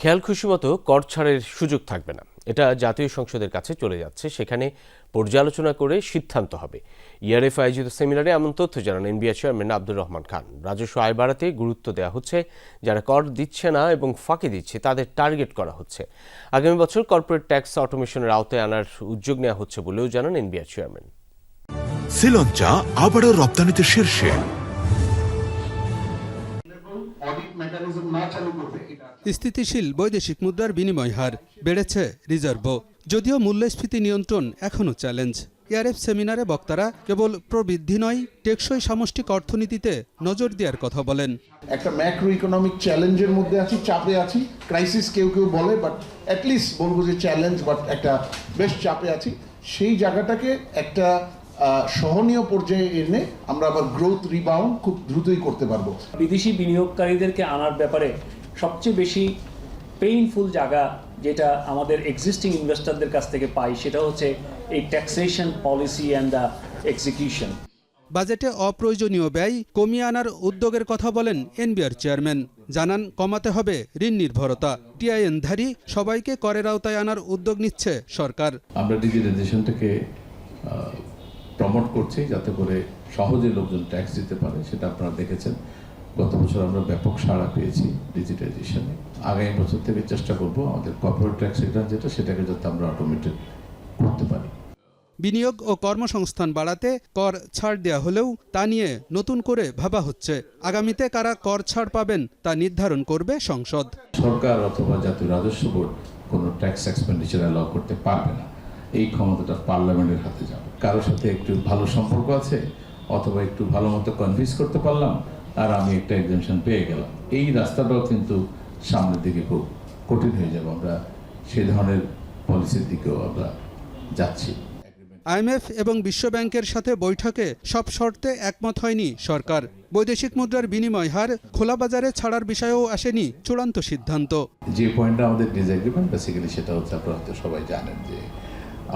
খেয়াল খুশি মতো কর ছাড়ের সুযোগ থাকবে না, এটা জাতীয় সংসদের কাছে চলে যাচ্ছে। সেখানে পর্যালোচনা করে সিদ্ধান্ত হবে। ইআরএফ আয়োজিত সেমিনারে এমন তথ্য জানান এনবিআর চেয়ারম্যান আব্দুর রহমান খান। রাজস্ব আয় বাড়াতে গুরুত্ব দেওয়া হচ্ছে, যারা কর দিচ্ছে না এবং ফাঁকি দিচ্ছে তাদের টার্গেট করা হচ্ছে। আগামী বছর কর্পোরেট ট্যাক্স অটোমেশনের আওতায় আনার উদ্যোগ নেওয়া হচ্ছে বলেও জানান এনবিআর চেয়ারম্যান। শ্রীলঙ্কা আবারও রপ্তানিতে শীর্ষে। স্থিতিশীল বৈদেশিক মুদ্রার বিনিময় হার, বেড়েছে রিজার্ভও। যদিও মূল্যস্ফীতি নিয়ন্ত্রণ এখনও চ্যালেঞ্জ। ইআরএফ সেমিনারে বক্তারা কেবল প্রবৃদ্ধি নয়, টেকসই সামষ্টিক অর্থনীতিতে নজর দেওয়ার কথা বলেন। একটা ম্যাক্রো ইকোনমিক চ্যালেঞ্জের মধ্যে আছি, চাপে আছি, ক্রাইসিস কেউ কেউ বলে, বাট অ্যাটলিস্ট বলবো যে চ্যালেঞ্জ, বাট একটা বেশ চাপে আছি। সেই জায়গাটাকে একটা সহনীয় পর্যায়ে এনে আমরা আবার গ্রোথ রিবাউন্ড খুব দ্রুতই করতে পারবো। বিদেশি বিনিয়োগকারীদেরকে আনার ব্যাপারে সবচেয়ে বেশি পেইনফুল জায়গা যেটা আমাদের এক্সিস্টিং ইনভেস্টরদের কাছ থেকে পাই, সেটা হচ্ছে এই taxation policy and the execution. বাজেটে অপ্রয়োজনীয় ব্যয় কমিয়ে আনার উদ্যোগের কথা বলেন এনবিআর চেয়ারম্যান। জানান কমাতে হবে ঋণ নির্ভরতা। টিআইএনধারী সবাইকে করের আওতায় আনার উদ্যোগ নিচ্ছে সরকার। আমরা ডিজিটাইজেশনটাকে প্রমোট করছি যাতে করে সহজে লোকজন ট্যাক্স দিতে পারে। সেটা আপনারা দেখেছেন, গত বছর আমরা ব্যাপক সাড়া পেয়েছি ডিজিটাইজেশনে। আগামী বছর থেকে চেষ্টা করব আমাদের কর্পোরেট ট্যাক্স রিটার্ন যেটা, সেটাকে যাতে আমরা অটোমেটেড করতে পারি। বিনিয়োগ ও কর্মসংস্থান বাড়াতে কর ছাড় দেওয়া হলেও তা নিয়ে নতুন করে ভাবা হচ্ছে। আগামীতে কারা কর ছাড় পাবেন তা নির্ধারণ করবে সংসদ। সরকার অথবা জাতীয় রাজস্ব বোর্ড কোনো ট্যাক্স এক্সপেন্ডিচার অ্যালাউ করতে পারবে না। এই ক্ষমতাটা পার্লামেন্টের হাতে যাবে। কারোর সাথে একটু ভালো সম্পর্ক আছে অথবা একটু ভালো মতো কনভিন্স করতে পারলাম আর আমি একটা এক্সামশন পেয়ে গেলাম, এই রাস্তাটাও কিন্তু সামনের দিকে খুব কঠিন হয়ে যাবে। আমরা সেই ধরনের পলিসির দিকেও আমরা যাচ্ছি। আইএমএফ এবং বিশ্বব্যাংকের সাথে বৈঠকে সব শর্তে একমত হয়নি সরকার। বৈদেশিক মুদ্রার বিনিময় হার খোলা বাজারে ছাড়ার বিষয়েও আসেনি চূড়ান্ত সিদ্ধান্ত। যে পয়েন্টটা আমাদের ডিসএগ্রিমেন্ট বেসিক্যালি সেটা হচ্ছে, আপনারা হয়তো সবাই জানেন যে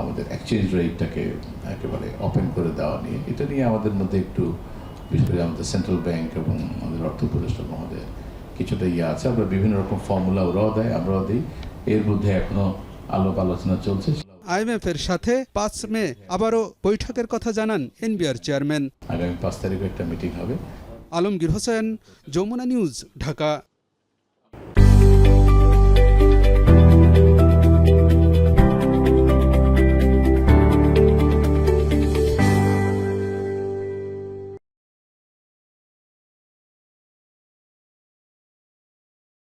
আমাদের এক্সচেঞ্জ রেটটাকে একেবারে ওপেন করে দেওয়া নিয়ে, এটা নিয়ে আমাদের মধ্যে একটু, বিশেষ করে আমাদের সেন্ট্রাল ব্যাংক এবং আমাদের অর্থ উপদেষ্টা মহোদয় কিছুটা আছে। আমরা বিভিন্ন রকম ফর্মুলা ওরাও দেয়, আমরাও দিই। এর মধ্যে এখনো আলাপ আলোচনা চলছে। আইএমএফের সাথে 5 মে আবারও বৈঠকের কথা জানান এনবিআর চেয়ারম্যান। আগামী 5 তারিখে একটা মিটিং হবে। আলমগীর হোসেন, যমুনা নিউজ, ঢাকা।